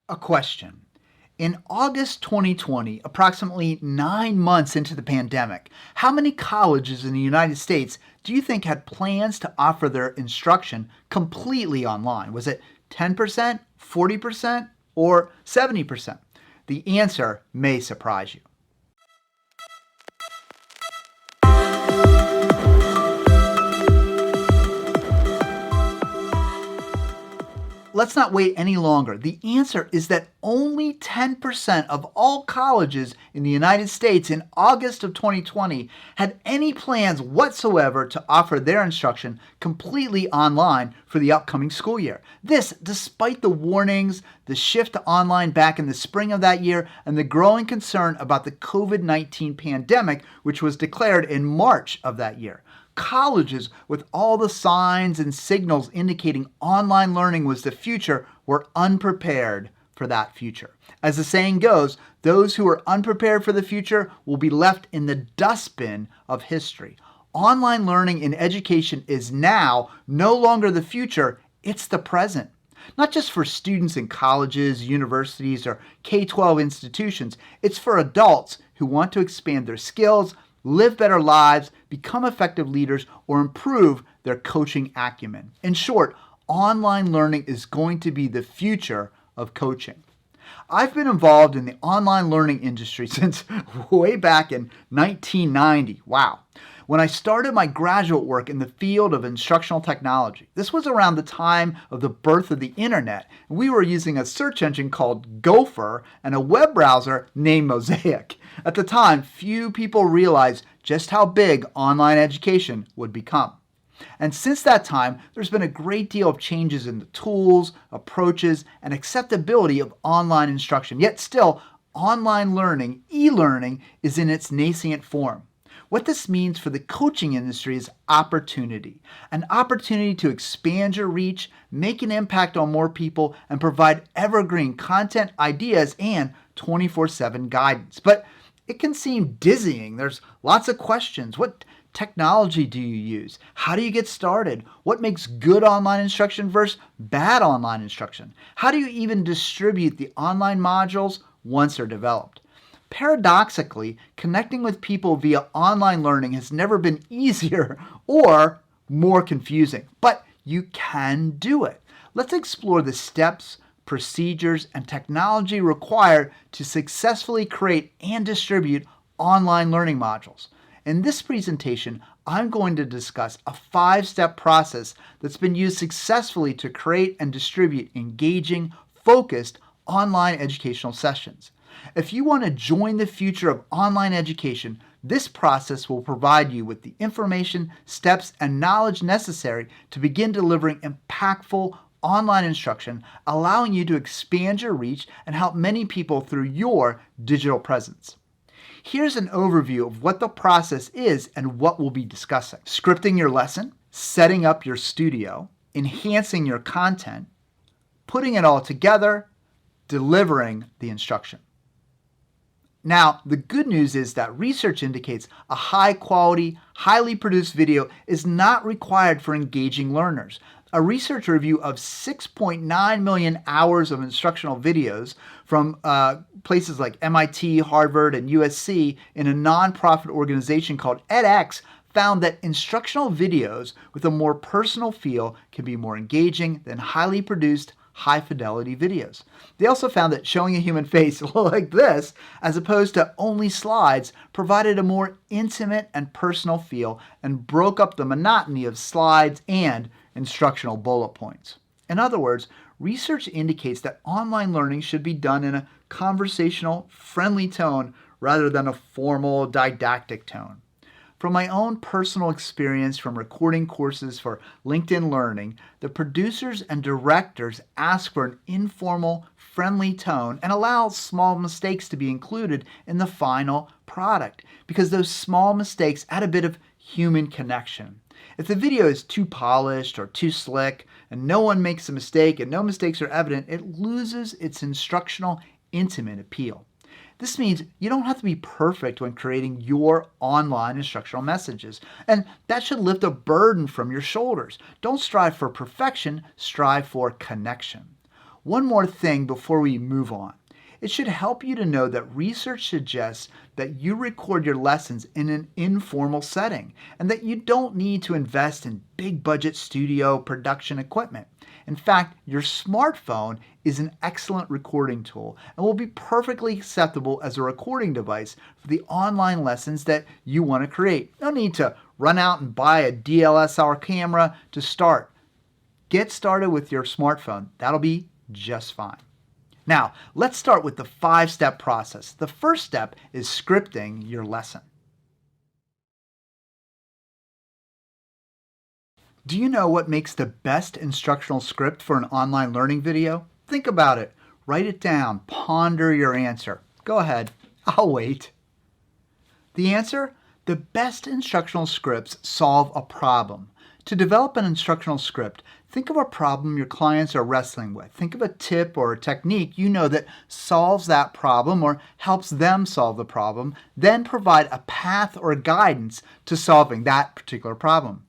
A question. In August 2020, approximately 9 months into the pandemic, how many colleges in the United States do you think had plans to offer their instruction completely online? Was it 10%, 40%, or 70%? The answer may surprise you. Let's not wait any longer. The answer is that only 10% of all colleges in the United States in August of 2020 had any plans whatsoever to offer their instruction completely online for the upcoming school year. This, despite the warnings, the shift to online back in the spring of that year, and the growing concern about the COVID-19 pandemic, which was declared in March of that year. Colleges, with all the signs and signals indicating online learning was the future, were unprepared for that future. As the saying goes, those who are unprepared for the future will be left in the dustbin of history. Online learning in education is now no longer the future, it's the present. Not just for students in colleges, universities, or K-12 institutions, it's for adults who want to expand their skills, live better lives, become effective leaders, or improve their coaching acumen. In short, online learning is going to be the future of coaching. I've been involved in the online learning industry since way back in 1990. Wow. When I started my graduate work in the field of instructional technology. This was around the time of the birth of the internet. We were using a search engine called Gopher and a web browser named Mosaic. At the time, few people realized just how big online education would become. And since that time, there's been a great deal of changes in the tools, approaches, and acceptability of online instruction. Yet still, online learning, e-learning, is in its nascent form. What this means for the coaching industry is opportunity. An opportunity to expand your reach, make an impact on more people, and provide evergreen content, ideas, and 24/7 guidance. But it can seem dizzying. There's lots of questions. What technology do you use? How do you get started? What makes good online instruction versus bad online instruction? How do you even distribute the online modules once they're developed? Paradoxically, connecting with people via online learning has never been easier or more confusing, but you can do it. Let's explore the steps, procedures, and technology required to successfully create and distribute online learning modules. In this presentation, I'm going to discuss a 5-step process that's been used successfully to create and distribute engaging, focused online educational sessions. If you want to join the future of online education, this process will provide you with the information, steps, and knowledge necessary to begin delivering impactful online instruction, allowing you to expand your reach and help many people through your digital presence. Here's an overview of what the process is and what we'll be discussing. Scripting your lesson, setting up your studio, enhancing your content, putting it all together, delivering the instruction. Now, the good news is that research indicates a high-quality, highly produced video is not required for engaging learners. A research review of 6.9 million hours of instructional videos from places like MIT, Harvard, and USC in a nonprofit organization called edX found that instructional videos with a more personal feel can be more engaging than highly produced, high-fidelity videos. They also found that showing a human face like this, as opposed to only slides, provided a more intimate and personal feel and broke up the monotony of slides and instructional bullet points. In other words, research indicates that online learning should be done in a conversational, friendly tone rather than a formal, didactic tone. From my own personal experience from recording courses for LinkedIn Learning, the producers and directors ask for an informal, friendly tone and allow small mistakes to be included in the final product because those small mistakes add a bit of human connection. If the video is too polished or too slick and no one makes a mistake and no mistakes are evident, it loses its instructional, intimate appeal. This means you don't have to be perfect when creating your online instructional messages, and that should lift a burden from your shoulders. Don't strive for perfection, strive for connection. One more thing before we move on. It should help you to know that research suggests that you record your lessons in an informal setting and that you don't need to invest in big budget studio production equipment. In fact, your smartphone is an excellent recording tool and will be perfectly acceptable as a recording device for the online lessons that you want to create. No need to run out and buy a DSLR camera to start. Get started with your smartphone. That'll be just fine. Now, let's start with the 5-step process. The first step is scripting your lesson. Do you know what makes the best instructional script for an online learning video? Think about it. Write it down. Ponder your answer. Go ahead. I'll wait. The answer? The best instructional scripts solve a problem. To develop an instructional script, think of a problem your clients are wrestling with. Think of a tip or a technique you know that solves that problem or helps them solve the problem. Then provide a path or guidance to solving that particular problem.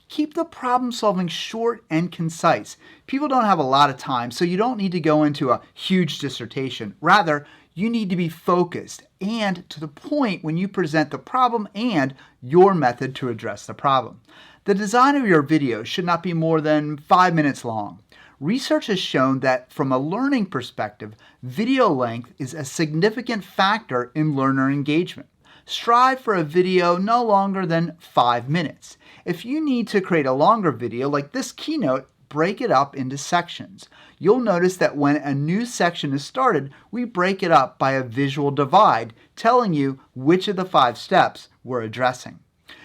Keep the problem solving short and concise. People don't have a lot of time, so you don't need to go into a huge dissertation. Rather, you need to be focused and to the point when you present the problem and your method to address the problem. The design of your video should not be more than 5 minutes long. Research has shown that from a learning perspective, video length is a significant factor in learner engagement. Strive for a video no longer than 5 minutes. If you need to create a longer video like this keynote, break it up into sections. You'll notice that when a new section is started, we break it up by a visual divide, telling you which of the 5 steps we're addressing.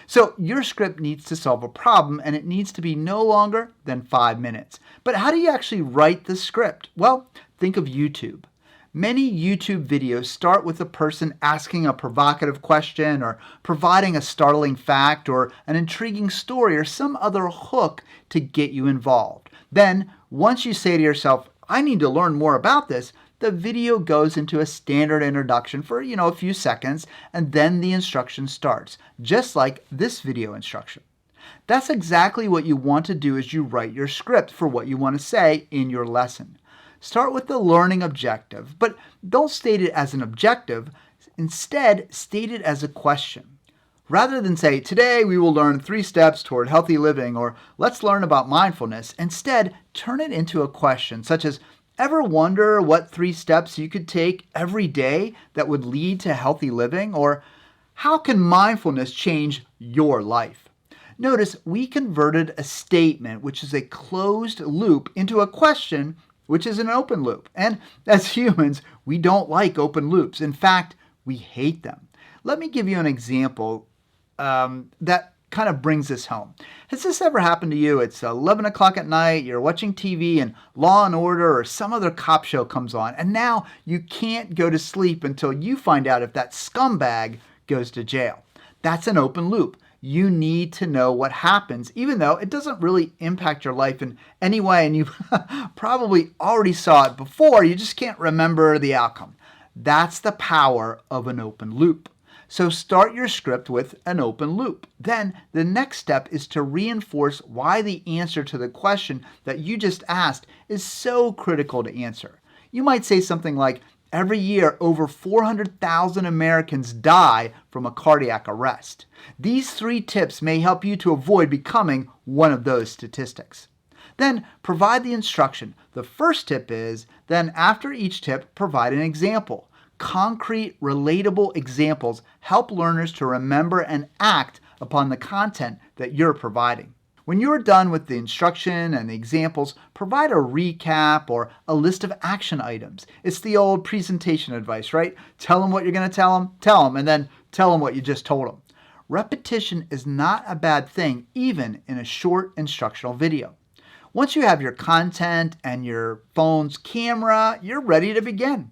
So your script needs to solve a problem and it needs to be no longer than 5 minutes. But how do you actually write the script? Well, think of YouTube. Many YouTube videos start with a person asking a provocative question or providing a startling fact or an intriguing story or some other hook to get you involved. Then, once you say to yourself, I need to learn more about this, the video goes into a standard introduction for, a few seconds, and then the instruction starts, just like this video instruction. That's exactly what you want to do as you write your script for what you want to say in your lesson. Start with the learning objective, but don't state it as an objective. Instead, state it as a question. Rather than say, today we will learn 3 steps toward healthy living, or let's learn about mindfulness, instead, turn it into a question, such as, ever wonder what 3 steps you could take every day that would lead to healthy living? Or how can mindfulness change your life? Notice we converted a statement, which is a closed loop, into a question, which is an open loop. And as humans, we don't like open loops. In fact, we hate them. Let me give you an example that kind of brings this home. Has this ever happened to you? It's 11 o'clock at night, you're watching TV and Law and Order or some other cop show comes on, and now you can't go to sleep until you find out if that scumbag goes to jail. That's an open loop. You need to know what happens, even though it doesn't really impact your life in any way, and you probably already saw it before, you just can't remember the outcome. That's the power of an open loop. So start your script with an open loop. Then the next step is to reinforce why the answer to the question that you just asked is so critical to answer. You might say something like, every year over 400,000 Americans die from a cardiac arrest. These 3 tips may help you to avoid becoming one of those statistics. Then provide the instruction. The first tip is, then after each tip, provide an example. Concrete, relatable examples help learners to remember and act upon the content that you're providing. When you're done with the instruction and the examples, provide a recap or a list of action items. It's the old presentation advice, right? Tell them what you're going to tell them, and then tell them what you just told them. Repetition is not a bad thing, even in a short instructional video. Once you have your content and your phone's camera, you're ready to begin.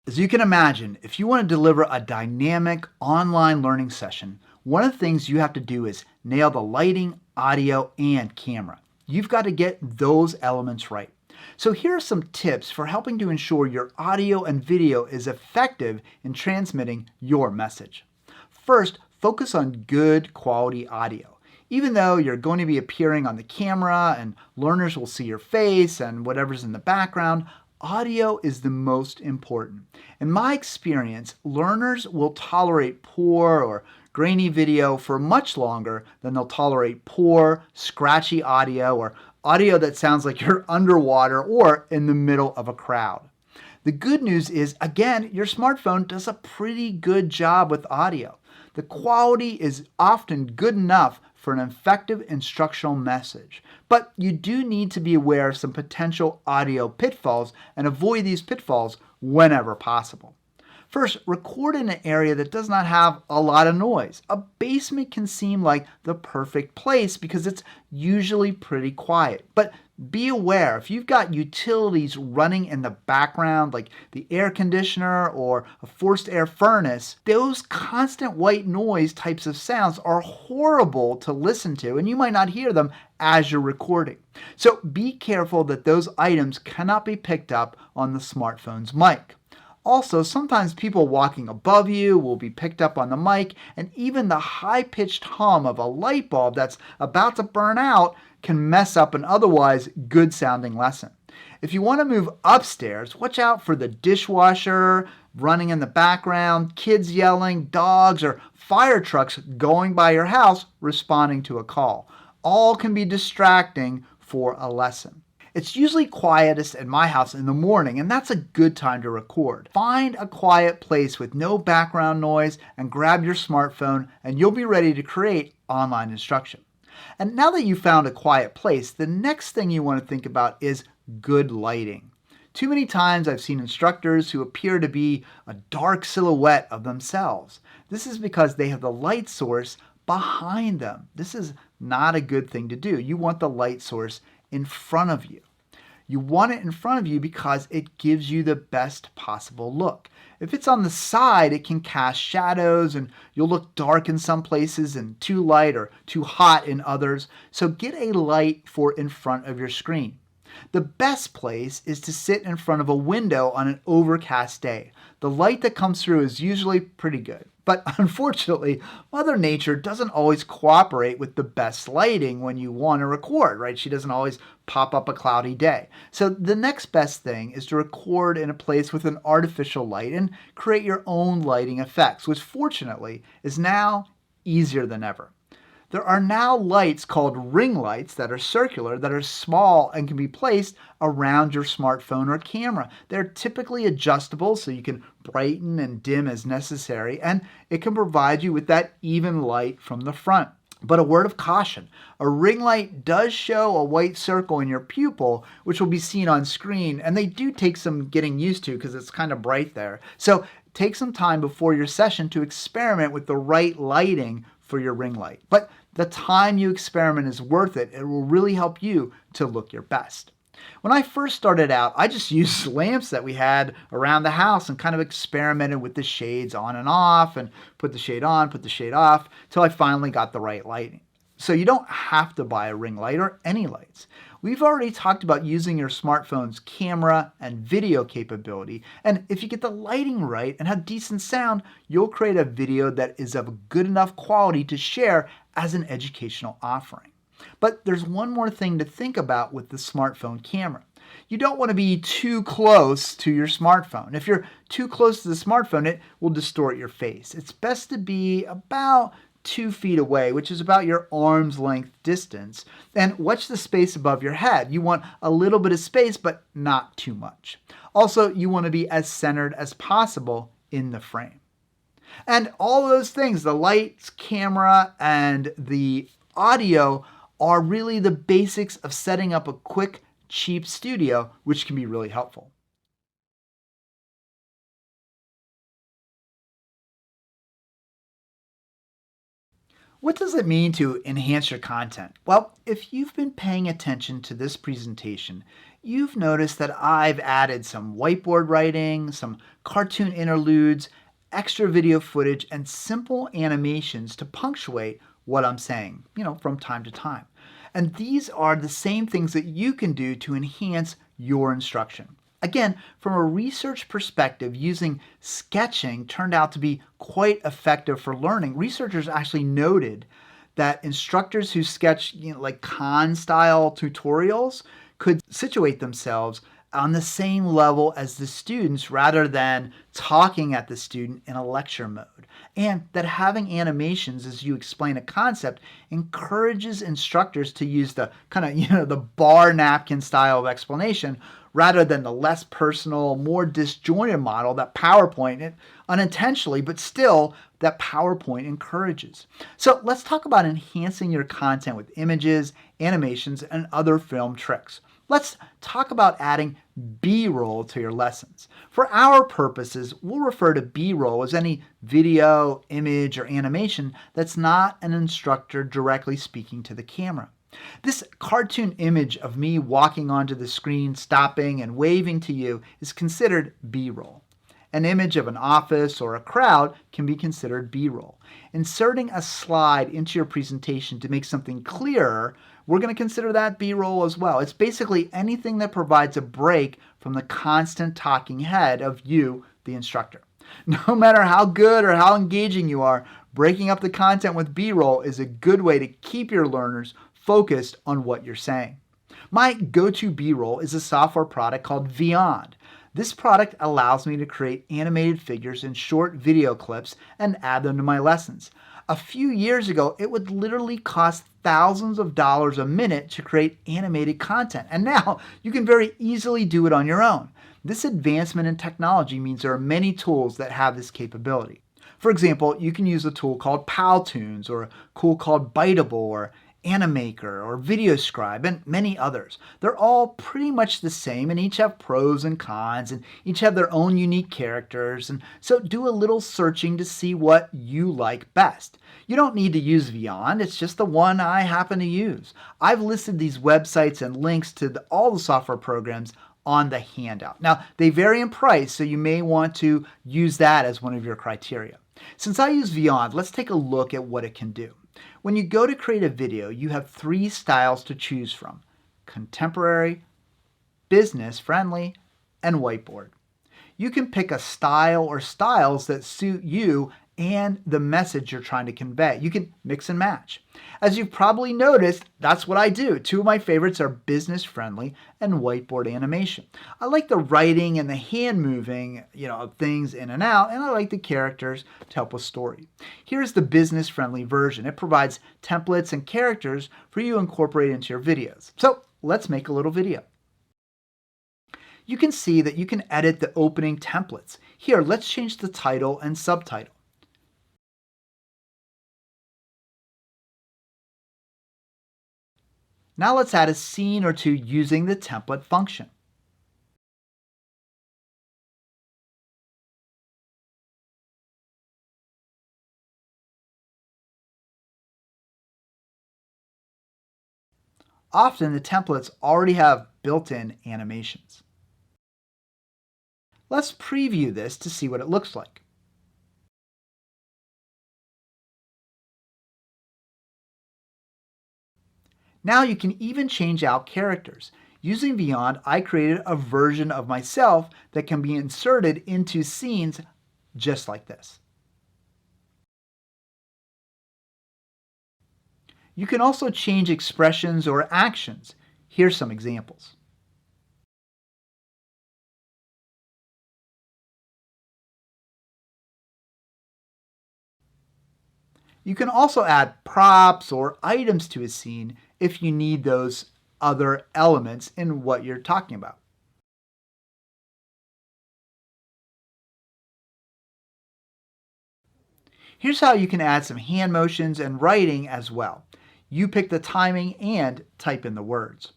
As you can imagine, if you want to deliver a dynamic online learning session, one of the things you have to do is nail the lighting, audio, and camera. You've got to get those elements right. So here are some tips for helping to ensure your audio and video is effective in transmitting your message. First, focus on good quality audio. Even though you're going to be appearing on the camera and learners will see your face and whatever's in the background, audio is the most important. In my experience, learners will tolerate poor or grainy video for much longer than they'll tolerate poor, scratchy audio or audio that sounds like you're underwater or in the middle of a crowd. The good news is, again, your smartphone does a pretty good job with audio. The quality is often good enough for an effective instructional message, but you do need to be aware of some potential audio pitfalls and avoid these pitfalls whenever possible. First, record in an area that does not have a lot of noise. A basement can seem like the perfect place because it's usually pretty quiet. But be aware, if you've got utilities running in the background, like the air conditioner or a forced air furnace, those constant white noise types of sounds are horrible to listen to, and you might not hear them as you're recording. So be careful that those items cannot be picked up on the smartphone's mic. Also, sometimes people walking above you will be picked up on the mic, and even the high-pitched hum of a light bulb that's about to burn out can mess up an otherwise good-sounding lesson. If you want to move upstairs, watch out for the dishwasher running in the background, kids yelling, dogs, or fire trucks going by your house responding to a call. All can be distracting for a lesson. It's usually quietest at my house in the morning, and that's a good time to record. Find a quiet place with no background noise and grab your smartphone, and you'll be ready to create online instruction. And now that you've found a quiet place, the next thing you want to think about is good lighting. Too many times I've seen instructors who appear to be a dark silhouette of themselves. This is because they have the light source behind them. This is not a good thing to do. You want the light source in front of you. You want it in front of you because it gives you the best possible look. If it's on the side, it can cast shadows and you'll look dark in some places and too light or too hot in others. So get a light for in front of your screen. The best place is to sit in front of a window on an overcast day. The light that comes through is usually pretty good. But unfortunately, Mother Nature doesn't always cooperate with the best lighting when you want to record, right? She doesn't always pop up a cloudy day. So the next best thing is to record in a place with an artificial light and create your own lighting effects, which fortunately is now easier than ever. There are now lights called ring lights that are circular, that are small and can be placed around your smartphone or camera. They're typically adjustable so you can brighten and dim as necessary, and it can provide you with that even light from the front. But a word of caution, a ring light does show a white circle in your pupil, which will be seen on screen, and they do take some getting used to because it's kind of bright there. So take some time before your session to experiment with the right lighting for your ring light. But the time you experiment is worth it. It will really help you to look your best. When I first started out, I just used lamps that we had around the house and kind of experimented with the shades on and off and put the shade on, put the shade off, till I finally got the right lighting. So you don't have to buy a ring light or any lights. We've already talked about using your smartphone's camera and video capability, and if you get the lighting right and have decent sound, you'll create a video that is of good enough quality to share as an educational offering. But there's one more thing to think about with the smartphone camera. You don't want to be too close to your smartphone. If you're too close to the smartphone, it will distort your face. It's best to be about 2 feet away, which is about your arm's length distance, and watch the space above your head. You want a little bit of space, but not too much. Also, you want to be as centered as possible in the frame. And all those things, the lights, camera, and the audio, are really the basics of setting up a quick, cheap studio, which can be really helpful. What does it mean to enhance your content? Well, if you've been paying attention to this presentation, you've noticed that I've added some whiteboard writing, some cartoon interludes, extra video footage, and simple animations to punctuate what I'm saying, from time to time. And these are the same things that you can do to enhance your instruction. Again, from a research perspective, using sketching turned out to be quite effective for learning. Researchers actually noted that instructors who sketch, like con-style tutorials could situate themselves on the same level as the students rather than talking at the student in a lecture mode. And that having animations as you explain a concept encourages instructors to use the kind of, the bar napkin style of explanation rather than the less personal, more disjointed model that PowerPoint, unintentionally, but still, that PowerPoint encourages. So let's talk about enhancing your content with images, animations, and other film tricks. Let's talk about adding B-roll to your lessons. For our purposes, we'll refer to B-roll as any video, image, or animation that's not an instructor directly speaking to the camera. This cartoon image of me walking onto the screen, stopping and waving to you is considered B-roll. An image of an office or a crowd can be considered B-roll. Inserting a slide into your presentation to make something clearer, we're going to consider that B-roll as well. It's basically anything that provides a break from the constant talking head of you, the instructor. No matter how good or how engaging you are, breaking up the content with B-roll is a good way to keep your learners focused on what you're saying. My go-to B-roll is a software product called Vyond. This product allows me to create animated figures in short video clips and add them to my lessons. A few years ago, it would literally cost thousands of dollars a minute to create animated content, and now you can very easily do it on your own. This advancement in technology means there are many tools that have this capability. For example, you can use a tool called Powtoons or a tool called Biteable or Animaker or VideoScribe and many others. They're all pretty much the same and each have pros and cons and each have their own unique characters, and so do a little searching to see what you like best. You don't need to use Vyond, it's just the one I happen to use. I've listed these websites and links to all the software programs on the handout. Now, they vary in price, so you may want to use that as one of your criteria. Since I use Vyond, let's take a look at what it can do. When you go to create a video, you have 3 styles to choose from: contemporary, business friendly, and whiteboard. You can pick a style or styles that suit you and the message you're trying to convey. You can mix and match. As you've probably noticed, that's what I do. 2 of my favorites are business friendly and whiteboard animation. I like the writing and the hand moving, of things in and out, and I like the characters to help with story. Here's the business friendly version. It provides templates and characters for you to incorporate into your videos. So let's make a little video. You can see that you can edit the opening templates. Here, let's change the title and subtitle. Now let's add a scene or 2 using the template function. Often the templates already have built-in animations. Let's preview this to see what it looks like. Now you can even change out characters. Using Vyond, I created a version of myself that can be inserted into scenes just like this. You can also change expressions or actions. Here's some examples. You can also add props or items to a scene if you need those other elements in what you're talking about. Here's how you can add some hand motions and writing as well. You pick the timing and type in the words.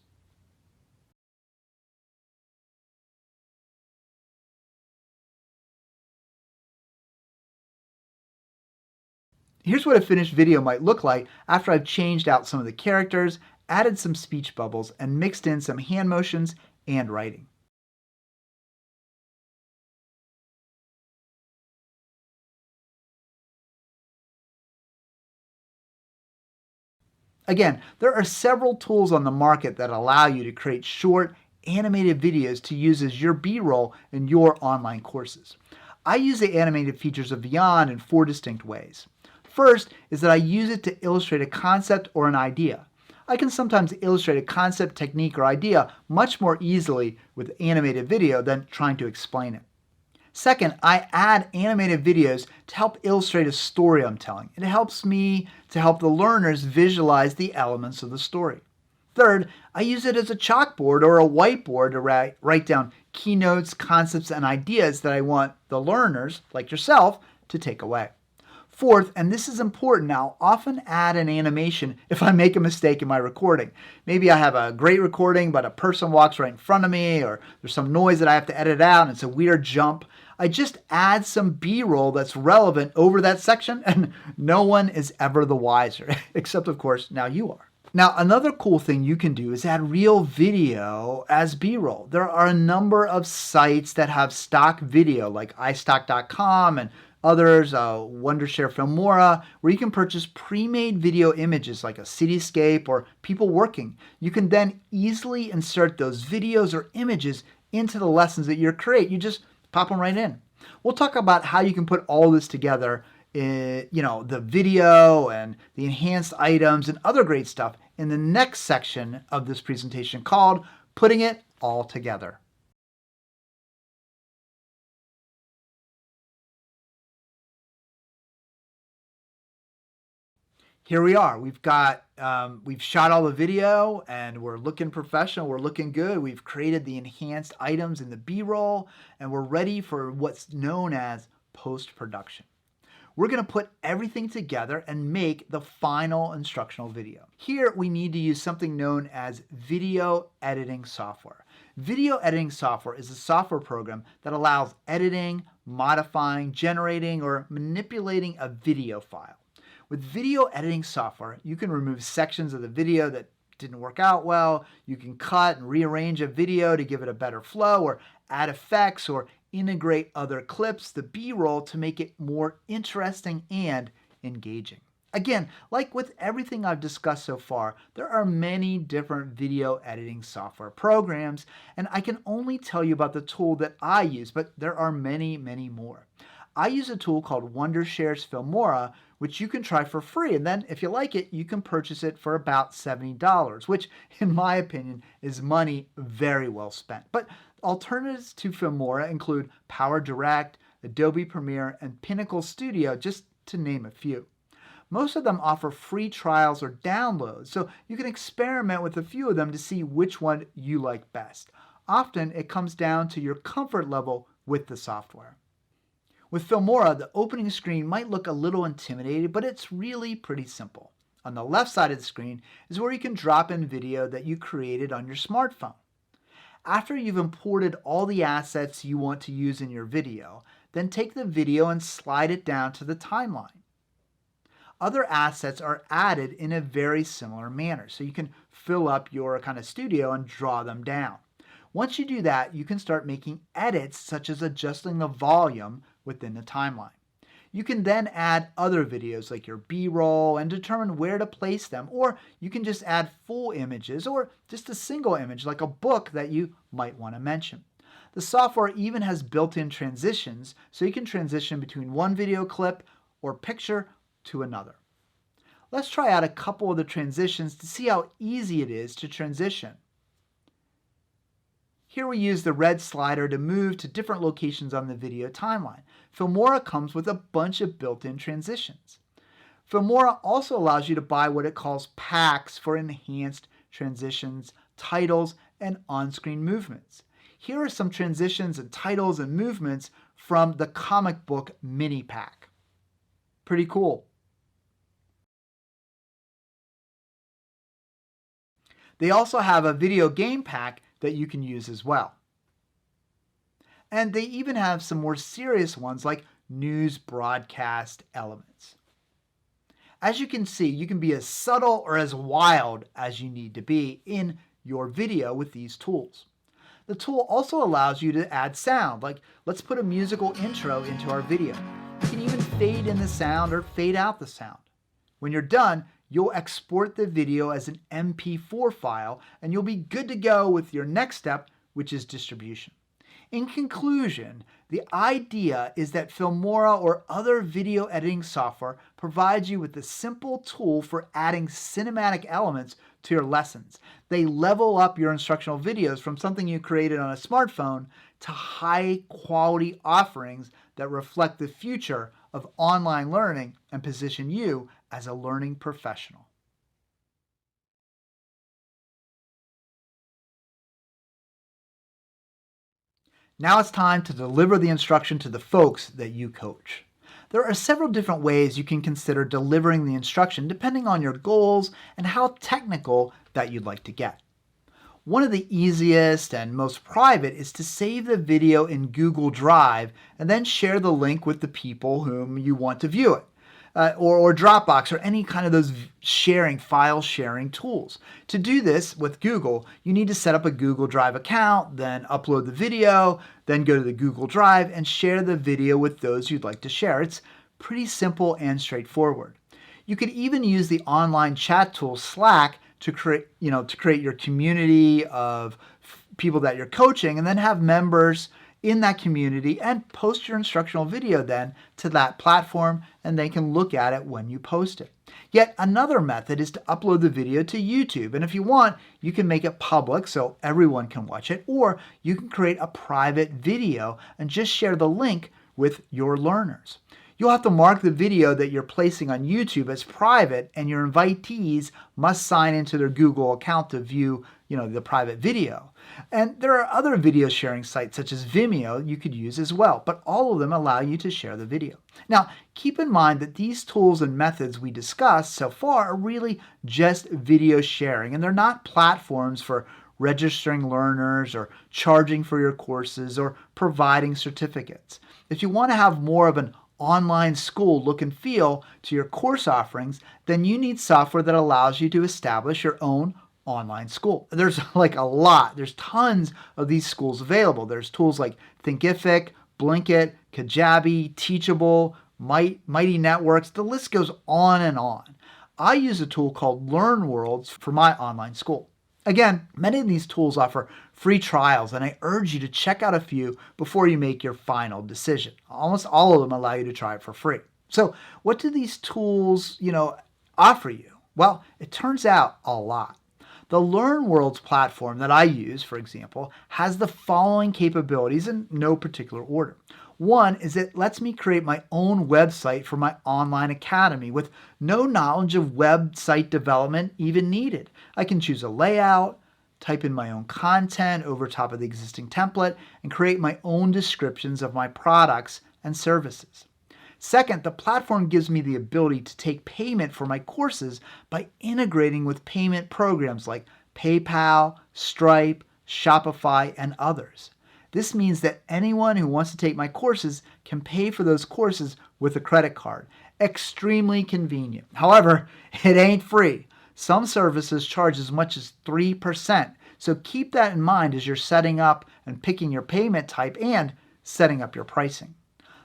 Here's what a finished video might look like after I've changed out some of the characters, added some speech bubbles, and mixed in some hand motions and writing. Again, there are several tools on the market that allow you to create short animated videos to use as your B-roll in your online courses. I use the animated features of Vyond in 4 distinct ways. First is that I use it to illustrate a concept or an idea. I can sometimes illustrate a concept, technique, or idea much more easily with animated video than trying to explain it. Second, I add animated videos to help illustrate a story I'm telling. It helps me to help the learners visualize the elements of the story. Third, I use it as a chalkboard or a whiteboard to write down keynotes, concepts, and ideas that I want the learners, like yourself, to take away. Fourth, and this is important, I'll often add an animation if I make a mistake in my recording. Maybe I have a great recording, but a person walks right in front of me, or there's some noise that I have to edit out, and it's a weird jump. I just add some B-roll that's relevant over that section, and no one is ever the wiser, except, of course, now you are. Now, another cool thing you can do is add real video as B-roll. There are a number of sites that have stock video, like iStock.com and others, Wondershare Filmora, where you can purchase pre-made video images like a cityscape or people working. You can then easily insert those videos or images into the lessons that you create. You just pop them right in. We'll talk about how you can put all this together, the video and the enhanced items and other great stuff in the next section of this presentation called Putting It All Together. Here we are. We've shot all the video and we're looking professional. We're looking good. We've created the enhanced items in the B-roll and we're ready for what's known as post-production. We're going to put everything together and make the final instructional video. Here we need to use something known as video editing software. Video editing software is a software program that allows editing, modifying, generating, or manipulating a video file. With video editing software, you can remove sections of the video that didn't work out well. You can cut and rearrange a video to give it a better flow, or add effects, or integrate other clips, the B-roll, to make it more interesting and engaging. Again, like with everything I've discussed so far, there are many different video editing software programs, and I can only tell you about the tool that I use, but there are many, many more. I use a tool called Wondershare's Filmora, which you can try for free, and then if you like it, you can purchase it for about $70, which in my opinion is money very well spent. But alternatives to Filmora include PowerDirect, Adobe Premiere, and Pinnacle Studio, just to name a few. Most of them offer free trials or downloads, so you can experiment with a few of them to see which one you like best. Often it comes down to your comfort level with the software. With Filmora, the opening screen might look a little intimidating, but it's really pretty simple. On the left side of the screen is where you can drop in video that you created on your smartphone. After you've imported all the assets you want to use in your video, then take the video and slide it down to the timeline. Other assets are added in a very similar manner, so you can fill up your kind of studio and draw them down. Once you do that, you can start making edits such as adjusting the volume within the timeline. You can then add other videos like your B-roll and determine where to place them, or you can just add full images or just a single image like a book that you might want to mention. The software even has built-in transitions, so you can transition between one video clip or picture to another. Let's try out a couple of the transitions to see how easy it is to transition. Here we use the red slider to move to different locations on the video timeline. Filmora comes with a bunch of built-in transitions. Filmora also allows you to buy what it calls packs for enhanced transitions, titles, and on-screen movements. Here are some transitions and titles and movements from the comic book mini pack. Pretty cool. They also have a video game pack that you can use as well. And they even have some more serious ones like news broadcast elements. As you can see, you can be as subtle or as wild as you need to be in your video with these tools. The tool also allows you to add sound, like let's put a musical intro into our video. You can even fade in the sound or fade out the sound. When you're done, you'll export the video as an MP4 file and you'll be good to go with your next step, which is distribution. In conclusion, the idea is that Filmora or other video editing software provides you with a simple tool for adding cinematic elements to your lessons. They level up your instructional videos from something you created on a smartphone to high quality offerings that reflect the future of online learning and position you as a learning professional. Now it's time to deliver the instruction to the folks that you coach. There are several different ways you can consider delivering the instruction depending on your goals and how technical that you'd like to get. One of the easiest and most private is to save the video in Google Drive and then share the link with the people whom you want to view it. Or Dropbox or any kind of those file sharing tools. To do this with Google, you need to set up a Google Drive account, then upload the video, then go to the Google Drive and share the video with those you'd like to share. It's pretty simple and straightforward. You could even use the online chat tool Slack to create your community of people that you're coaching and then have members in that community and post your instructional video then to that platform and they can look at it when you post it. Yet another method is to upload the video to YouTube, and if you want, you can make it public so everyone can watch it, or you can create a private video and just share the link with your learners. You'll have to mark the video that you're placing on YouTube as private, and your invitees must sign into their Google account to view the private video. And there are other video sharing sites such as Vimeo you could use as well, but all of them allow you to share the video. Now, keep in mind that these tools and methods we discussed so far are really just video sharing, and they're not platforms for registering learners or charging for your courses or providing certificates. If you want to have more of an online school look and feel to your course offerings, then you need software that allows you to establish your own online school. There's there's tons of these schools available. There's tools like Thinkific, Blinkit, Kajabi, Teachable, Mighty Networks. The list goes on and on. I use a tool called LearnWorlds for my online school. Again, many of these tools offer free trials, and I urge you to check out a few before you make your final decision. Almost all of them allow you to try it for free. So what do these tools, offer you? Well, it turns out a lot. The LearnWorlds platform that I use, for example, has the following capabilities in no particular order. One is it lets me create my own website for my online academy with no knowledge of website development even needed. I can choose a layout, type in my own content over top of the existing template, and create my own descriptions of my products and services. Second, the platform gives me the ability to take payment for my courses by integrating with payment programs like PayPal, Stripe, Shopify, and others. This means that anyone who wants to take my courses can pay for those courses with a credit card. Extremely convenient. However, it ain't free. Some services charge as much as 3%, so keep that in mind as you're setting up and picking your payment type and setting up your pricing.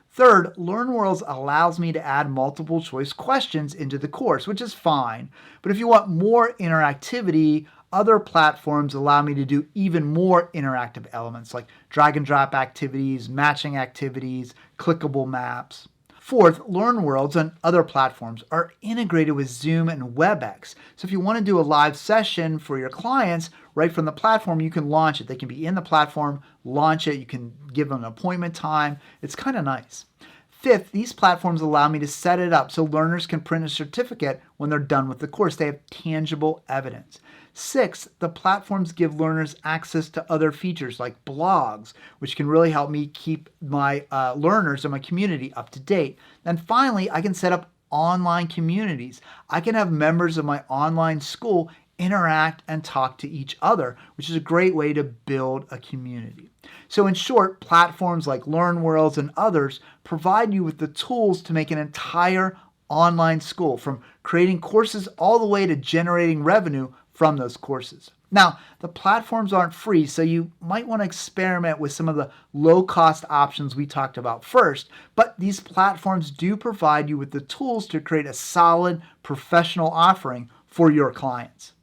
Third, LearnWorlds allows me to add multiple choice questions into the course, which is fine. But if you want more interactivity, other platforms allow me to do even more interactive elements like drag and drop activities, matching activities, clickable maps. Fourth, LearnWorlds and other platforms are integrated with Zoom and WebEx. So if you want to do a live session for your clients right from the platform, you can launch it. They can be in the platform, launch it. You can give them an appointment time. It's kind of nice. Fifth, these platforms allow me to set it up so learners can print a certificate when they're done with the course. They have tangible evidence. Sixth, the platforms give learners access to other features like blogs, which can really help me keep my learners and my community up to date. And finally, I can set up online communities. I can have members of my online school interact and talk to each other, which is a great way to build a community. So in short, platforms like LearnWorlds and others provide you with the tools to make an entire online school, from creating courses all the way to generating revenue from those courses. Now, the platforms aren't free, so you might want to experiment with some of the low-cost options we talked about first, but these platforms do provide you with the tools to create a solid professional offering for your clients.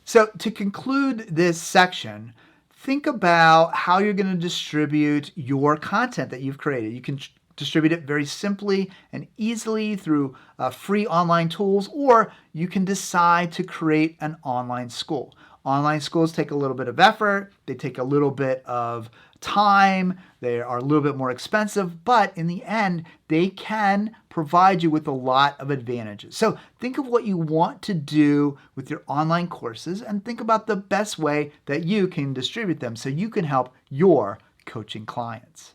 So to conclude this section, think about how you're going to distribute your content that you've created. You can distribute it very simply and easily through free online tools, or you can decide to create an online school. Online schools take a little bit of effort, they take a little bit of time, they are a little bit more expensive, but in the end, they can provide you with a lot of advantages. So think of what you want to do with your online courses and think about the best way that you can distribute them so you can help your coaching clients.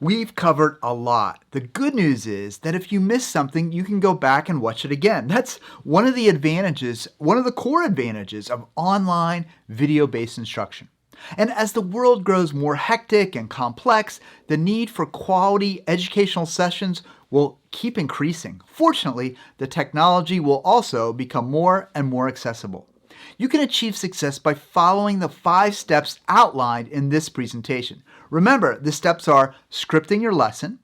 We've covered a lot. The good news is that if you miss something, you can go back and watch it again. That's one of the advantages, one of the core advantages of online video-based instruction. And as the world grows more hectic and complex, the need for quality educational sessions will keep increasing. Fortunately, the technology will also become more and more accessible. You can achieve success by following the 5 steps outlined in this presentation. Remember, the steps are scripting your lesson,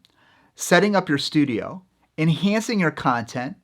setting up your studio, enhancing your content,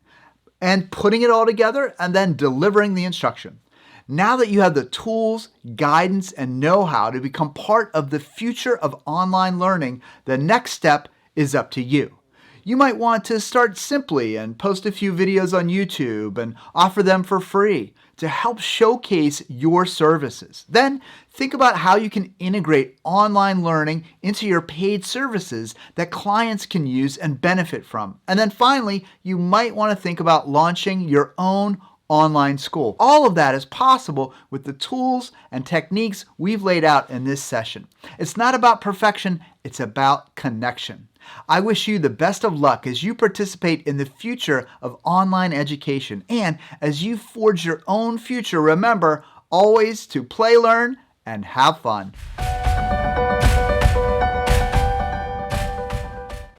and putting it all together, and then delivering the instruction. Now that you have the tools, guidance, and know-how to become part of the future of online learning, the next step is up to you. You might want to start simply and post a few videos on YouTube and offer them for free to help showcase your services. Then think about how you can integrate online learning into your paid services that clients can use and benefit from. And then finally, you might want to think about launching your own online school. All of that is possible with the tools and techniques we've laid out in this session. It's not about perfection, it's about connection. I wish you the best of luck as you participate in the future of online education. And as you forge your own future, remember always to play, learn, and have fun.